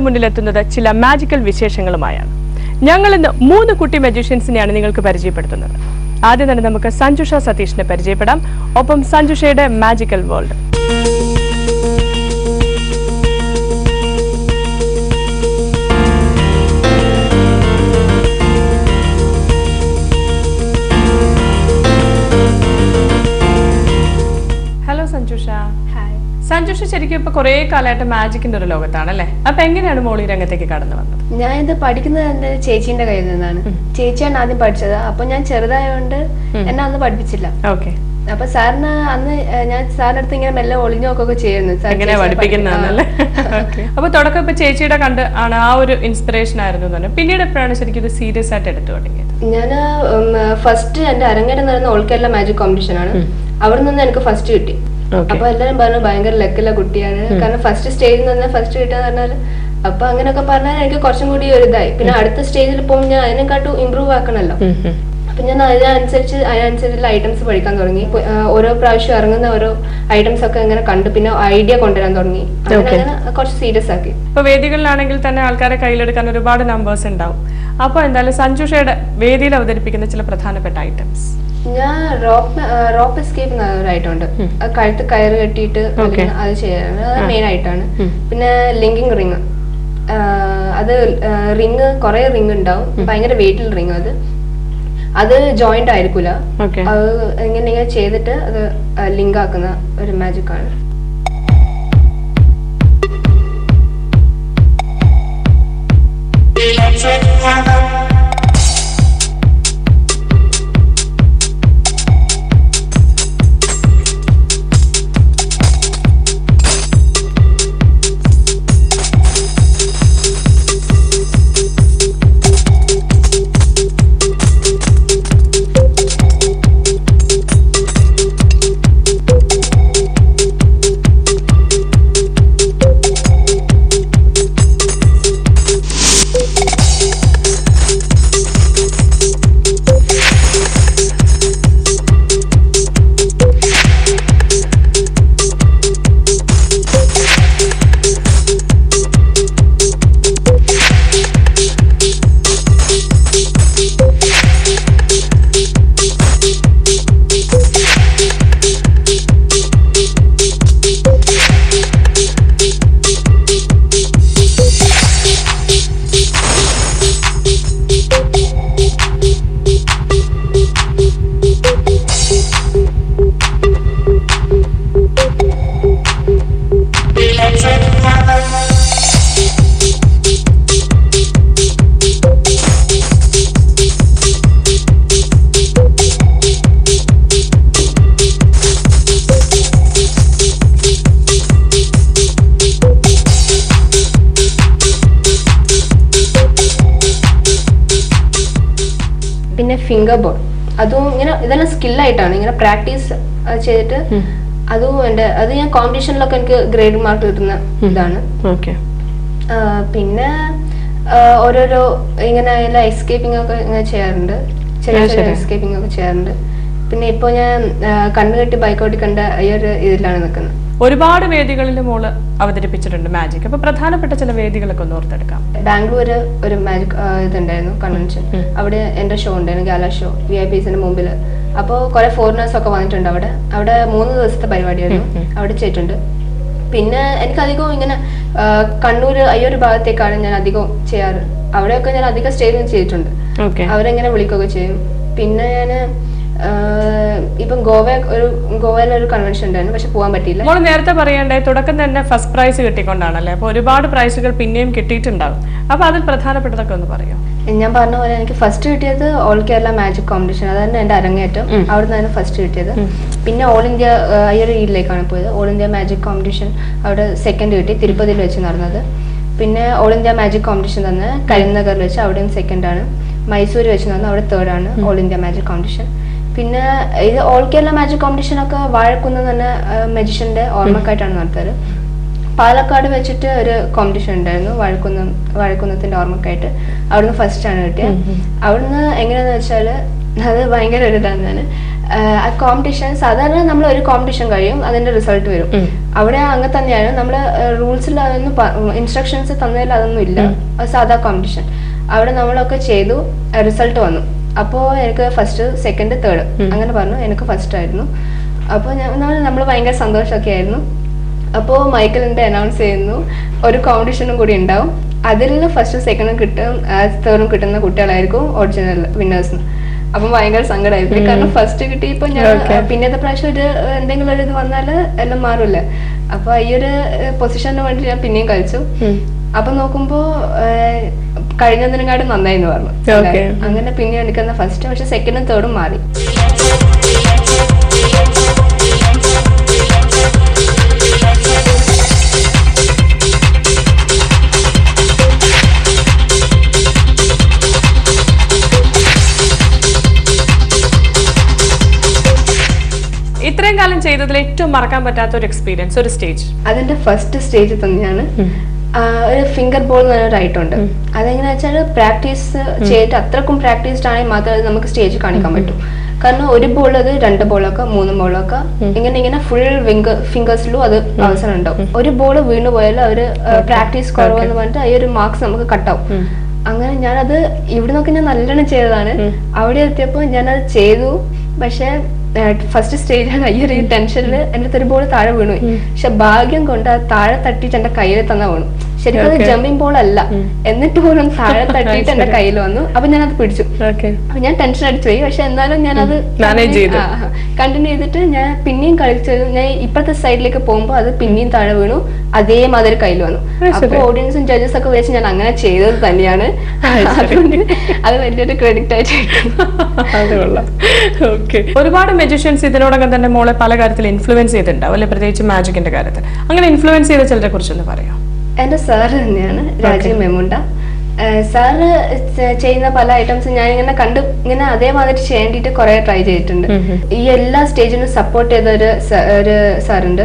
മുന്നിലെത്തുന്നത് ചില മാജിക്കൽ വിശേഷങ്ങളുമായാണ്. ഞങ്ങൾ ഇന്ന് 3 കുട്ടി മജീഷ്യൻസിനെയാണ് നിങ്ങൾക്ക് പരിചയപ്പെടുത്തുന്നത്. ആദ്യം തന്നെ നമുക്ക് സഞ്ജുഷ സതീഷിനെ പരിചയപ്പെടാം. ഒപ്പം സഞ്ജുഷയുടെ മാജിക്കൽ വേൾഡ്. സഞ്ജുഷ ശരിക്കും ഇപ്പൊ കുറെ കാലമായിട്ട് മാജിക്കിന്റെ ഒരു ലോകത്താണല്ലേ? അപ്പൊ എങ്ങനെയാണ് മോളി രംഗത്തേക്ക് കടന്നു വന്നത്? ഞാൻ ഇത് പഠിക്കുന്നത് എന്റെ ചേച്ചീന്റെ കയ്യിൽ നിന്നാണ്. ചേച്ചിയാണ് ആദ്യം പഠിച്ചത്. അപ്പൊ ഞാൻ ചെറുതായോണ്ട് എന്നെ അന്ന് പഠിപ്പിച്ചില്ല. ഓക്കെ. അപ്പൊ സാറിന് അന്ന് ഞാൻ സാറിന്റെ അടുത്ത് ഇങ്ങനെ മെല്ലെ ഒളിഞ്ഞു നോക്കൊക്കെ ചെയ്യുന്നു. അപ്പൊ തുടക്കം ഇപ്പൊ ചേച്ചിയുടെ കണ്ട് ആണ് ആ ഒരു ഇൻസ്പിറേഷൻ ആയിരുന്നു തന്നെ. പിന്നീട് എപ്പോഴാണ് ശരിക്കും ഇത് സീരിയസ് ആയിട്ട് എടുത്തു തുടങ്ങിയത്? ഞാൻ ഫസ്റ്റ് എന്റെ അരങ്ങേറ്റം നടന്ന ഓൾ കേരള മാജിക് കോമ്പറ്റീഷൻ ആണ്. അവിടെ നിന്ന് എനിക്ക് ഫസ്റ്റ് കിട്ടി. അപ്പൊ എല്ലാരും പറഞ്ഞു ഭയങ്കര ലക്കുള്ള കുട്ടിയാണ്, കാരണം ഫസ്റ്റ് സ്റ്റേജിൽ നിന്ന് ഫസ്റ്റ് കിട്ടാന്ന് പറഞ്ഞാല്. അപ്പൊ അങ്ങനെയൊക്കെ പറഞ്ഞാൽ എനിക്ക് കുറച്ചും കൂടി ഒരു ഇതായി. പിന്നെ അടുത്ത സ്റ്റേജിൽ പോകുമ്പോൾ ഞാൻ അതിനെക്കാട്ടും ഇമ്പ്രൂവ് ആക്കണല്ലോ. അപ്പൊ ഞാൻ അതിനനുസരിച്ചുള്ള ഐറ്റംസ് പഠിക്കാൻ തുടങ്ങി. ഓരോ പ്രാവശ്യം ഇറങ്ങുന്ന ഓരോ ഐറ്റംസ് ഒക്കെ ഇങ്ങനെ കണ്ടു, പിന്നെ ഐഡിയ കൊണ്ടുവരാൻ തുടങ്ങി. അങ്ങനെ കുറച്ച് സീരിയസ് ആക്കി. ഇപ്പൊ വേദികളിലാണെങ്കിൽ തന്നെ ആൾക്കാരെ കയ്യിലെടുക്കാൻ ഒരുപാട് നമ്പേഴ്സ് ഉണ്ടാവും. അപ്പൊ എന്തായാലും സഞ്ജുഷയുടെ വേദിയിൽ അവതരിപ്പിക്കുന്ന ചില പ്രധാനപ്പെട്ട ഐറ്റംസ്. ഞാൻ റോപ്പ് എസ്കേപ്പ് ഒരു ഐറ്റം ഉണ്ട്. കഴുത്ത് കയറ് കെട്ടിയിട്ട് അത് ചെയ്യാറ്, അത് മെയിൻ ആയിട്ടാണ്. പിന്നെ ലിങ്കിങ് റിങ്, അത് റിങ് കുറെ റിങ് ഉണ്ടാവും, ഭയങ്കര വെയിറ്റിൽ റിങ്. അത് ജോയിന്റ് ആയിരിക്കൂല. അത് ഇങ്ങനെ ചെയ്തിട്ട് അത് ലിങ്ക് ആക്കുന്ന ഒരു മാജിക് ആണ്. പിന്നെ ഫിംഗർ ബോൾ, അതും ഇങ്ങനെ ഇതെല്ലാം സ്കില്ലായിട്ടാണ് ഇങ്ങനെ പ്രാക്ടീസ് ചെയ്തിട്ട്. അതും അത് ഞാൻ കോമ്പറ്റീഷനിലൊക്കെ എനിക്ക് ഗ്രേഡ് മാർക്ക് കിട്ടുന്ന ഇതാണ്. പിന്നെ ഓരോരോ ഇങ്ങനെ എസ്കേപ്പിംഗ് ഒക്കെ ഇങ്ങനെ ചെയ്യാറുണ്ട്, ചെറിയ ചെറിയ എസ്കേപ്പിംഗ് ഒക്കെ ചെയ്യാറുണ്ട്. പിന്നെ ഇപ്പൊ ഞാൻ കണ്ണുകെട്ടി ബൈക്കോട്ടി കണ്ട ഈ ഒരു ഇതിലാണ് നിൽക്കുന്നത്. ഒരുപാട് വേദികളിൽ മോള് അവതരിപ്പിച്ചിട്ടുണ്ട് മാജിക്. അപ്പൊ പ്രധാനപ്പെട്ട ചില വേദികളൊക്കെ ഒന്ന് ഓർത്തെടുക്കാം. ബാംഗ്ലൂര് ഒരു മാജിക് ഇതുണ്ടായിരുന്നു, കൺവെൻഷൻ. അവിടെ എന്റെ ഷോ ഉണ്ടായിരുന്നു, ഗാല ഷോ, VIPസിന്റെ മുമ്പിൽ. അപ്പോൾ കുറെ ഫോറിനേഴ്സ് ഒക്കെ വന്നിട്ടുണ്ട്. അവിടെ 3 ദിവസത്തെ പരിപാടിയായിരുന്നു, അവിടെ ചെയ്തിട്ടുണ്ട്. പിന്നെ എനിക്കധികവും ഇങ്ങനെ കണ്ണൂർ അയ്യൊരു ഭാഗത്തേക്കാണ് ഞാൻ അധികം ചെയ്യാറ്. അവിടെയൊക്കെ ഞാൻ അധികം സ്റ്റേജിൽ ചെയ്തിട്ടുണ്ട്. അവരെങ്ങനെ വിളിക്കുകയൊക്കെ ചെയ്യും. പിന്നെ ഞാൻ ഇപ്പം ഗോവയിലൊരു കൺവെൻഷൻ ഉണ്ടായിരുന്നു, പക്ഷെ പോകാൻ പറ്റിയില്ല. നമ്മൾ നേരത്തെ പറയണ്ടേ, തുടക്കം തന്നെ ഫസ്റ്റ് പ്രൈസ് കിട്ടിക്കൊണ്ടാണല്ലേ? അപ്പൊ ഒരുപാട് പ്രൈസുകൾ പിന്നെയും കിട്ടിയിട്ടുണ്ടാവും. അപ്പൊ അതിൽ പ്രധാനപ്പെട്ടതൊക്കെ ഒന്ന് പറയാം. ഞാൻ പറഞ്ഞ പോലെ എനിക്ക് ഫസ്റ്റ് കിട്ടിയത് ഓൾ കേരള മാജിക് കോമ്പറ്റീഷൻ, അതാണ് എന്റെ അരങ്ങേറ്റം. അവിടെ നിന്നാണ് ഫസ്റ്റ് കിട്ടിയത്. പിന്നെ ഓൾ ഇന്ത്യ ഈയിലേക്കാണ് പോയത്. ഓൾ ഇന്ത്യ മാജിക് കോമ്പറ്റീഷൻ അവിടെ സെക്കൻഡ് കിട്ടി, തിരുപ്പതിയിൽ വെച്ച് നടന്നത്. പിന്നെ ഓൾ ഇന്ത്യ മാജിക് കോമ്പറ്റീഷൻ തന്നെ കരിനഗറിൽ വെച്ച്, അവിടെയും സെക്കൻഡാണ്. മൈസൂർ വെച്ച് നടന്നത്, അവിടെ തേർഡാണ് ഓൾ ഇന്ത്യ മാജിക് കോമ്പറ്റീഷൻ. പിന്നെ ഇത് ഓൾ കേരള മാജിക് കോമ്പറ്റീഷൻ ഒക്കെ വാഴക്കുന്ന് തന്നെ മജീഷ്യന്റെ ഓർമ്മക്കായിട്ടാണ് നടത്താറ്. പാലക്കാട് വെച്ചിട്ട് ഒരു കോമ്പറ്റീഷൻ ഉണ്ടായിരുന്നു, വാഴക്കുന്നത്തിന്റെ ഓർമ്മക്കായിട്ട്. അവിടുന്ന് ഫസ്റ്റ് ആണ് കിട്ടിയത്. അവിടുന്ന് എങ്ങനെയാന്ന് വെച്ചാൽ അത് ഭയങ്കര ഒരു ഇതാണ്. ആ കോമ്പറ്റീഷൻ സാധാരണ നമ്മൾ ഒരു കോമ്പറ്റീഷൻ കഴിയും അതിന്റെ റിസൾട്ട് വരും. അവിടെ അങ്ങനെ തന്നെയാണ്. നമ്മൾ റൂൾസിൽ അതൊന്നും ഇൻസ്ട്രക്ഷൻസ് തന്നതിൽ അതൊന്നും ഇല്ല. സാധാ കോമ്പറ്റീഷൻ അവിടെ നമ്മളൊക്കെ ചെയ്തു, റിസൾട്ട് വന്നു. അപ്പോൾ എനിക്ക് ഫസ്റ്റ്, സെക്കൻഡ്, തേർഡ് അങ്ങനെ പറഞ്ഞു. എനിക്ക് ഫസ്റ്റ് ആയിരുന്നു. അപ്പോൾ നമ്മൾ ഭയങ്കര സന്തോഷമൊക്കെ ആയിരുന്നു. അപ്പോൾ മൈക്കിളിന്റെ അനൗൺസ് ചെയ്യുന്നു ഒരു കോമ്പറ്റീഷനും കൂടി ഉണ്ടാവും, അതിൽ ഫസ്റ്റും സെക്കൻഡും കിട്ടും, തേർഡും കിട്ടുന്ന കുട്ടികളായിരിക്കും ഒറിജിനൽ വിന്നേഴ്സ്. അപ്പം ഭയങ്കര സങ്കടമായിരുന്നു. കാരണം ഫസ്റ്റ് കിട്ടി. ഇപ്പൊ ഞാൻ പിന്നത്തെ പ്രാവശ്യം എന്തെങ്കിലും ഒരു ഇത് വന്നാൽ എല്ലാം മാറില്ല. അപ്പൊ ഈ ഒരു പൊസിഷന് വേണ്ടി ഞാൻ പിന്നെയും കളിച്ചു. അപ്പൊ നോക്കുമ്പോ കഴിഞ്ഞതിനെക്കാട്ടും നന്നായി എന്ന് പറഞ്ഞു. അങ്ങനെ പിന്നെ എടുക്കുന്ന ഫസ്റ്റ്, പക്ഷെ സെക്കൻഡും തേർഡും മാറി. ഇത്രയും കാലം ചെയ്തതിൽ ഏറ്റവും മറക്കാൻ പറ്റാത്ത ഒരു എക്സ്പീരിയൻസ്, ഒരു സ്റ്റേജ്? അതിന്റെ ഫസ്റ്റ് സ്റ്റേജ് തന്നെയാണ്. ഒരു ഫിംഗർ ബോൾ എന്ന് പറഞ്ഞ ഒരു ഐറ്റം ഉണ്ട്. അതെങ്ങനെയാ വെച്ചാൽ പ്രാക്ടീസ് ചെയ്തിട്ട് അത്രക്കും പ്രാക്ടീസ്ഡ് ആണെങ്കിൽ മാത്രമേ നമുക്ക് സ്റ്റേജ് കാണിക്കാൻ പറ്റും. കാരണം ഒരു ബോൾ അത് 2 ബോളൊക്കെ 3 ബോളൊക്കെ ഇങ്ങനെ ഫുൾ ഫിംഗേഴ്സിലും അത് അവസരം ഉണ്ടാവും. ഒരു ബോൾ വീണ് പോയാൽ അവര് പ്രാക്ടീസ് കുറവെന്ന് പറഞ്ഞിട്ട് ഈ ഒരു മാർക്സ് നമുക്ക് കട്ടാവും. അങ്ങനെ ഞാനത് ഇവിടെ നോക്കി ഞാൻ നല്ലോണം ചെയ്തതാണ്. അവിടെ എത്തിയപ്പോൾ ഞാനത് ചെയ്തു. പക്ഷെ ഫസ്റ്റ് സ്റ്റേജാണ്. ഈ ഒരു ടെൻഷനിൽ എൻ്റെ ഒരു ബോൾ താഴെ വീണു. പക്ഷെ ഭാഗ്യം കൊണ്ട് അത് താഴെ തട്ടിയിട്ട് എന്റെ കയ്യിൽ തന്നെ വീണു. ശരിക്കും അത് ജമ്പിങ് ബോൾ അല്ല, എന്നിട്ട് പോലും താഴെ തട്ടിയിട്ട് എന്റെ കയ്യിൽ വന്നു. അപ്പൊ ഞാനത് പിടിച്ചു. അപ്പൊ ഞാൻ ടെൻഷൻ അടിച്ചു പോയി. പക്ഷെ എന്നാലും ഞാനത് കണ്ടിന്യൂ ചെയ്തിട്ട് ഞാൻ പിന്നെയും കളിച്ചു. ഞാൻ ഇപ്പഴത്തെ സൈഡിലേക്ക് പോകുമ്പോ അത് പിന്നെയും താഴെ വീണു, അതേമാതിരി കയ്യിൽ വന്നു. അപ്പൊ ഓഡിയൻസും ജഡ്ജസ് ഒക്കെ വെച്ച് ഞാൻ അങ്ങനെ ചെയ്തത് തന്നെയാണ്. അതുകൊണ്ട് അത് വലിയൊരു ക്രെഡിറ്റ് ആയിട്ട്. ഒരുപാട് മജീഷ്യൻസ് ഇതിനോടകം തന്നെ മോളെ പല കാര്യത്തിൽ ഇൻഫ്ലുവൻസ് ചെയ്തിട്ടുണ്ടാവും അല്ലെ, പ്രത്യേകിച്ച് മാജിക്കിന്റെ കാര്യത്തിൽ. അങ്ങനെ ഇൻഫ്ലുവൻസ് ചെയ്ത ചിലരെ കുറിച്ചൊന്ന് പറയാം. എന്റെ സാറ് തന്നെയാണ്, രാജീവ് മെമുണ്ട. സാറ് ചെയ്യുന്ന പല ഐറ്റംസും ഞാൻ ഇങ്ങനെ കണ്ട് ഇങ്ങനെ അതേമാതിരി ചെയ്യേണ്ടിട്ട് കുറെ ട്രൈ ചെയ്തിട്ടുണ്ട്. ഈ എല്ലാ സ്റ്റേജിനും സപ്പോർട്ട് ചെയ്ത ഒരു സാറുണ്ട്,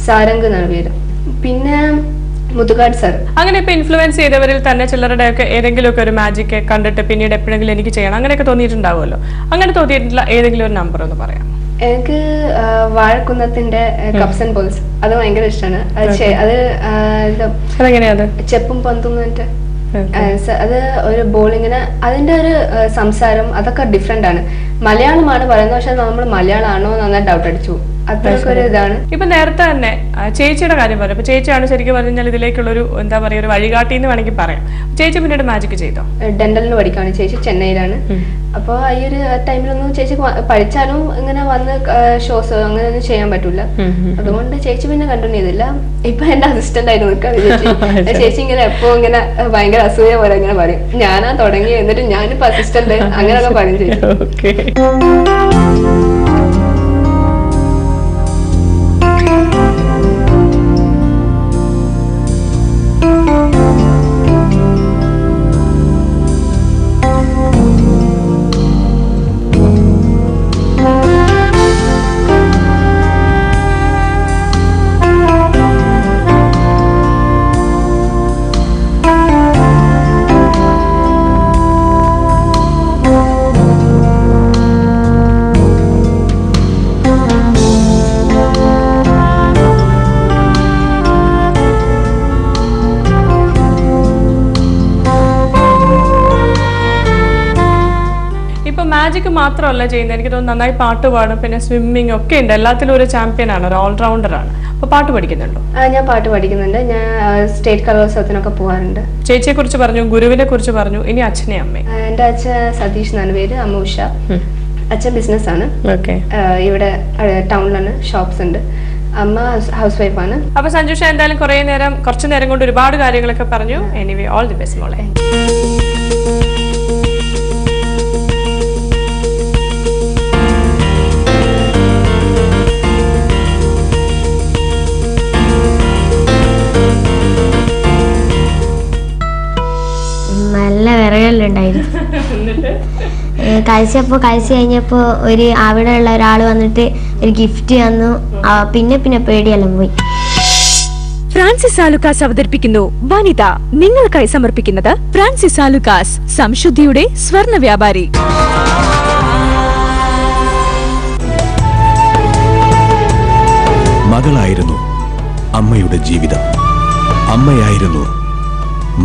സാരംഗ് എന്നാണ് പേര്. പിന്നെ മുതുകാട് സാർ. അങ്ങനെ ഇപ്പൊ ഇൻഫ്ലുവൻസ് ചെയ്തവരിൽ തന്നെ ചിലരുടെ ഒക്കെ ഏതെങ്കിലും ഒക്കെ ഒരു മാജിക് കണ്ടിട്ട് പിന്നീട് എപ്പോഴെങ്കിലും എനിക്ക് ചെയ്യണം അങ്ങനെയൊക്കെ തോന്നിയിട്ടുണ്ടാവുമല്ലോ. അങ്ങനെ തോന്നിയിട്ടുള്ള ഏതെങ്കിലും ഒരു നമ്പർ ഒന്ന് പറയാം. എനിക്ക് വാഴക്കുന്നത്തിന്റെ കപ്സ് ആൻഡ് ബോൾസ് അത് ഭയങ്കര ഇഷ്ടമാണ്. അത് ചെപ്പും പന്തും എന്നിട്ട് അത് ഒരു ബോളിങ്ങിന് അതിന്റെ ഒരു സംസാരം അതൊക്കെ ഡിഫറെന്റ് ആണ്. മലയാളമാണ് പറയുന്നത്, പക്ഷെ നമ്മൾ മലയാളമാണോ എന്ന് ഡൗട്ട് അടിച്ചു. അത്രയൊക്കെ ഒരു ഇതാണ്. ഇപ്പൊ നേരത്തെ തന്നെ ചേച്ചിയുടെ കാര്യം പറയാം. അപ്പൊ ചേച്ചിയാണ് ശരിക്കും പറഞ്ഞാൽ ഇതിലേക്കുള്ളൊരു എന്താ പറയാ ഒരു വഴികാട്ടി എന്ന് വേണമെങ്കിൽ പറയാം. ചേച്ചി പിന്നീട് മാജിക് ചെയ്തോ? ഡെന്റലിന് പഠിക്കാണ് ചേച്ചി, ചെന്നൈയിലാണ്. അപ്പൊ ഈ ഒരു ടൈമിലൊന്നും ചേച്ചി പഠിച്ചാലും ഇങ്ങനെ വന്ന് ഷോസ് അങ്ങനെ ഒന്നും ചെയ്യാൻ പറ്റൂല. അതുകൊണ്ട് ചേച്ചി പിന്നെ കണ്ടിന്യൂ ചെയ്തില്ല. ഇപ്പൊ എന്റെ അസിസ്റ്റന്റ് ആയിട്ട് നിൽക്കാണ് ചേച്ചി. ചേച്ചി ഇങ്ങനെ എപ്പോ ഇങ്ങനെ ഭയങ്കര അസൂയ പോലെ ഇങ്ങനെ പറയും, ഞാനാ തുടങ്ങി എന്നിട്ട് ഞാനിപ്പോ അസിസ്റ്റന്റ് അങ്ങനെയൊക്കെ പറയും ചേച്ചി. മാജിക് മാത്രമല്ല ചെയ്യുന്നത്, എനിക്ക് തോന്നുന്നു നന്നായി പാട്ട് പാടും, പിന്നെ സ്വിമ്മിങ് ഒക്കെ ഉണ്ട്. എല്ലാത്തിലും ഒരു ചാമ്പ്യൻ ആണ്, ഒരു ഓൾറൗണ്ടർ ആണ്. അപ്പൊ പാട്ട് പഠിക്കുന്നുണ്ടോ? ഞാൻ പാട്ട് പഠിക്കുന്നുണ്ട്. ഞാൻ സ്റ്റേറ്റ് കലോത്സവത്തിനൊക്കെ പോകാറുണ്ട്. ചേച്ചിയെ കുറിച്ച് പറഞ്ഞു, ഗുരുവിനെ കുറിച്ച് പറഞ്ഞു, ഇനി അച്ഛനെ അമ്മയും. എന്റെ അച്ഛൻ സതീഷ് എന്നാണ് പേര്, അമ്മ ഉഷ. അച്ഛൻ ബിസിനസ് ആണ്, ഇവിടെ ടൗണിലാണ് ഷോപ്സ് ഉണ്ട്. അമ്മ ഹൗസ് വൈഫാണ്. അപ്പൊ സഞ്ജുഷ എന്തായാലും കുറച്ചു നേരം കൊണ്ട് ഒരുപാട് കാര്യങ്ങളൊക്കെ പറഞ്ഞു. എനിവേ ഓൾ ദി ബെസ്റ്റ് മോളെ. നല്ല വിറകലുണ്ടായിരുന്നു. കളിച്ചു കഴിഞ്ഞപ്പോൾ അവിടെ ഉള്ള ഒരാൾ വന്നിട്ട് ഒരു ഗിഫ്റ്റ് തന്നു. പിന്നെ പേടിയെല്ലാം പോയി. ഫ്രാൻസിസ് ആലുക്കാസ് അവതരിപ്പിക്കുന്നു വനിത. നിങ്ങൾക്കായി സമർപ്പിക്കുന്നത് ഫ്രാൻസിസ് ആലുക്കാസ്, സംശുദ്ധിയുടെ സ്വർണ്ണ വ്യാപാരി. മകളായിരുന്നു അമ്മയുടെ ജീവിതം. അമ്മയായിരുന്നു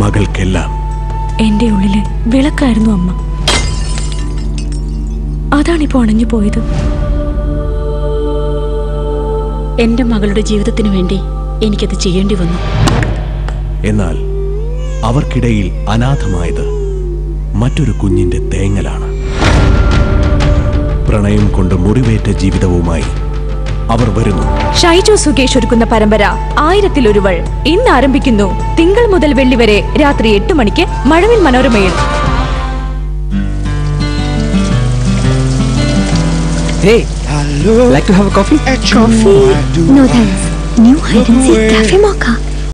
മകൾക്കെല്ലാം. എന്റെ ഉള്ളില് വിളക്കായിരുന്നു അമ്മ. അതാണിപ്പോ അണഞ്ഞു പോയത്. എന്റെ മകളുടെ ജീവിതത്തിനു വേണ്ടി എനിക്കത് ചെയ്യേണ്ടി വന്നു. എന്നാൽ അവർക്കിടയിൽ അനാഥമായത് മറ്റൊരു കുഞ്ഞിന്റെ തേങ്ങലാണ്. പ്രണയം കൊണ്ട് മുറിവേറ്റ ജീവിതവുമായി അവർ വരുന്നു. ഷൈജു സുകേഷ് ഒരുക്കുന്ന പരമ്പര 1000-ലൊരുവൾ ഇന്ന് ആരംഭിക്കുന്നു. തിങ്കൾ മുതൽ വെള്ളി വരെ രാത്രി 8 മണിക്ക് മഴവിൽ മനോരമയിൽ. Hey, hello. Like to have a coffee? Coffee? No thanks. New hide and seek cafe mocha.